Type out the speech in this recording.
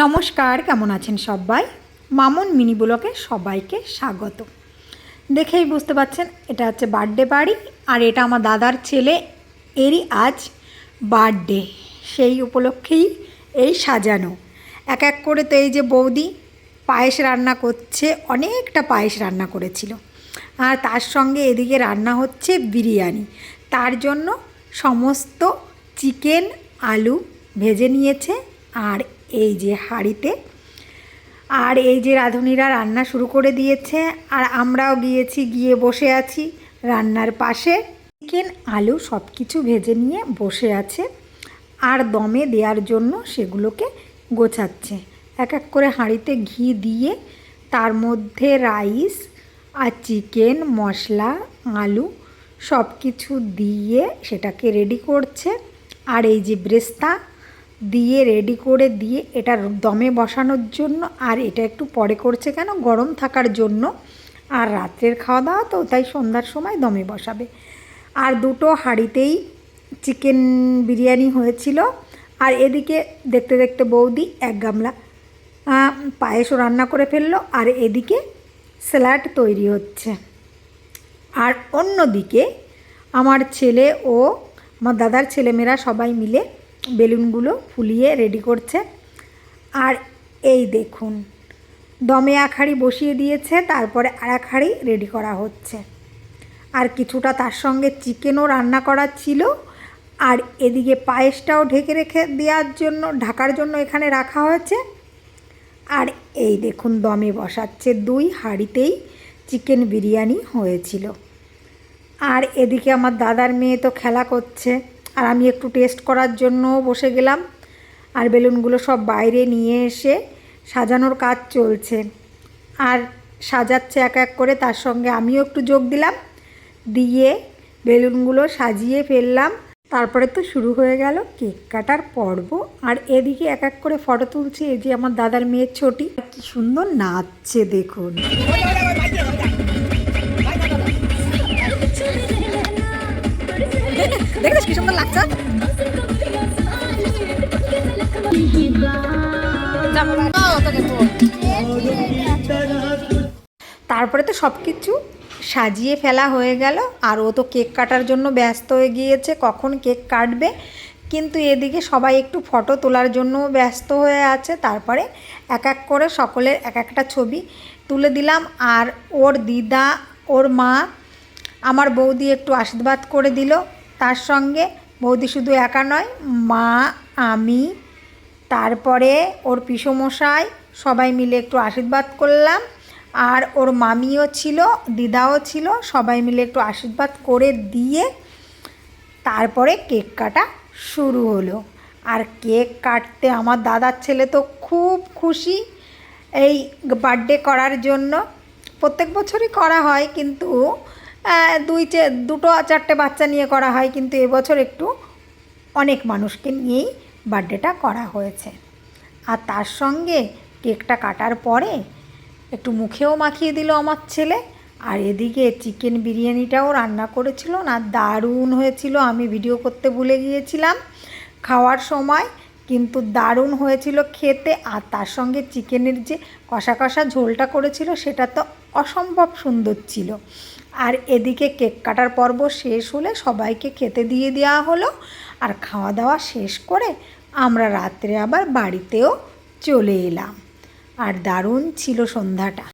নমস্কার, কেমন আছেন সবাই? মামুন মিনি ব্লগে সবাইকে স্বাগত। দেখেই বুঝতে পারছেন এটা হচ্ছে বার্থডে বাড়ি, আর এটা আমার দাদার ছেলে, এরই আজ বার্থডে। সেই উপলক্ষেই এই সাজানো। এক এক করে তো এই যে বৌদি পায়েস রান্না করছে, অনেকটা পায়েস রান্না করেছিল, আর তার সঙ্গে এদিকে রান্না হচ্ছে বিরিয়ানি। তার জন্য সমস্ত চিকেন আলু ভেজে নিয়েছে, আর এই যে হাঁড়িতে, আর এই যে রাঁধুনিরা রান্না শুরু করে দিয়েছে, আর আমরাও গিয়ে বসে আছি রান্নার পাশে। চিকেন আলু সব কিছু ভেজে নিয়ে বসে আছে, আর দমে দেওয়ার জন্য সেগুলোকে গোছাচ্ছে। এক এক করে হাঁড়িতে ঘি দিয়ে তার মধ্যে রাইস আর চিকেন মশলা আলু সব কিছু দিয়ে সেটাকে রেডি করছে। আর এই যে ব্রেস্তা দিয়ে রেডি করে দিয়ে এটা দমে বসানোর জন্য, আর এটা একটু পরে করছে কেন, গরম থাকার জন্য। আর রাত্রের খাওয়া দাওয়া তো তাই সন্ধ্যার সময় দমে বসাবে। আর দুটো হাঁড়িতেই চিকেন বিরিয়ানি হয়েছিল। আর এদিকে দেখতে দেখতে বৌদি এক গামলা পায়েসও রান্না করে ফেললো, আর এদিকে স্যালাড তৈরি হচ্ছে। আর অন্যদিকে আমার ছেলে ও আমার দাদার ছেলেমেয়েরা সবাই মিলে বেলুনগুলো ফুলিয়ে রেডি করছে। আর এই দেখুন দমে এক হাঁড়ি বসিয়ে দিয়েছে, তারপরে আর এক হাঁড়ি রেডি করা হচ্ছে। আর কিছুটা তার সঙ্গে চিকেনও রান্না করা ছিল। আর এদিকে পায়েসটাও ঢেকে রেখে দেওয়ার জন্য, ঢাকার জন্য এখানে রাখা হয়েছে। আর এই দেখুন দমে বসাচ্ছে, 2 হাঁড়িতেই চিকেন বিরিয়ানি হয়েছিল। আর এদিকে আমার দাদার মেয়ে তো খেলা করছে, আর আমি একটু টেস্ট করার জন্য বসে গেলাম। আর বেলুনগুলো সব বাইরে নিয়ে এসে সাজানোর কাজ চলছে, আর সাজাচ্ছে এক এক করে। তার সঙ্গে আমিও একটু যোগ দিলাম, দিয়ে বেলুনগুলো সাজিয়ে ফেললাম। তারপরে তো শুরু হয়ে গেল কেক কাটার পর্ব। আর এদিকে এক এক করে ফটো তুলছে এই যে আমার দাদার মেয়ের ছোটি, কি সুন্দর নাচছে দেখুন। দেখেছিস কি সুন্দর লাগছে। তারপরে তো সব কিছু সাজিয়ে ফেলা হয়ে গেল, আর ও তো কেক কাটার জন্য ব্যস্ত হয়ে গিয়েছে, কখন কেক কাটবে। কিন্তু এদিকে সবাই একটু ফটো তোলার জন্য ব্যস্ত হয়ে আছে। তারপরে এক এক করে সকলের এক একটা ছবি তুলে দিলাম। আর ওর দিদা, ওর মা, আমার বৌদি একটু আশীর্বাদ করে দিল। তার সঙ্গে বৌদি শুধু একা নয়, মা, আমি, তারপরে ওর পিসমশাই সবাই মিলে একটু আশীর্বাদ করলাম। আর ওর মামিও ছিল, দিদাও ছিল, সবাই মিলে একটু আশীর্বাদ করে দিয়ে তারপরে কেক কাটা শুরু হলো। আর কেক কাটতে আমার দাদার ছেলে তো খুব খুশি এই বার্থডে করার জন্য। প্রত্যেক বছরই করা হয়, কিন্তু দুটো চারটে বাচ্চা নিয়ে করা হয়, কিন্তু এবছর একটু অনেক মানুষকে নিয়েই বার্থডেটা করা হয়েছে। আর তার সঙ্গে কেকটা কাটার পরে একটু মুখেও মাখিয়ে দিল আমার ছেলে। আর এদিকে চিকেন বিরিয়ানিটাও রান্না করেছিল না, দারুণ হয়েছিল। আমি ভিডিও করতে ভুলে গিয়েছিলাম খাওয়ার সময়, কিন্তু দারুণ হয়েছিল খেতে। আর তার সঙ্গে চিকেনের যে কষা কষা ঝোলটা করেছিল সেটা তো অসম্ভব সুন্দর ছিল। আর এদিকে কেক কাটার পর্ব শেষ হলে সবাইকে খেতে দিয়ে দেওয়া হলো। আর খাওয়া দাওয়া শেষ করে আমরা রাত্রে আবার বাড়িতেও চলে এলাম। আর দারুণ ছিল সন্ধ্যাটা।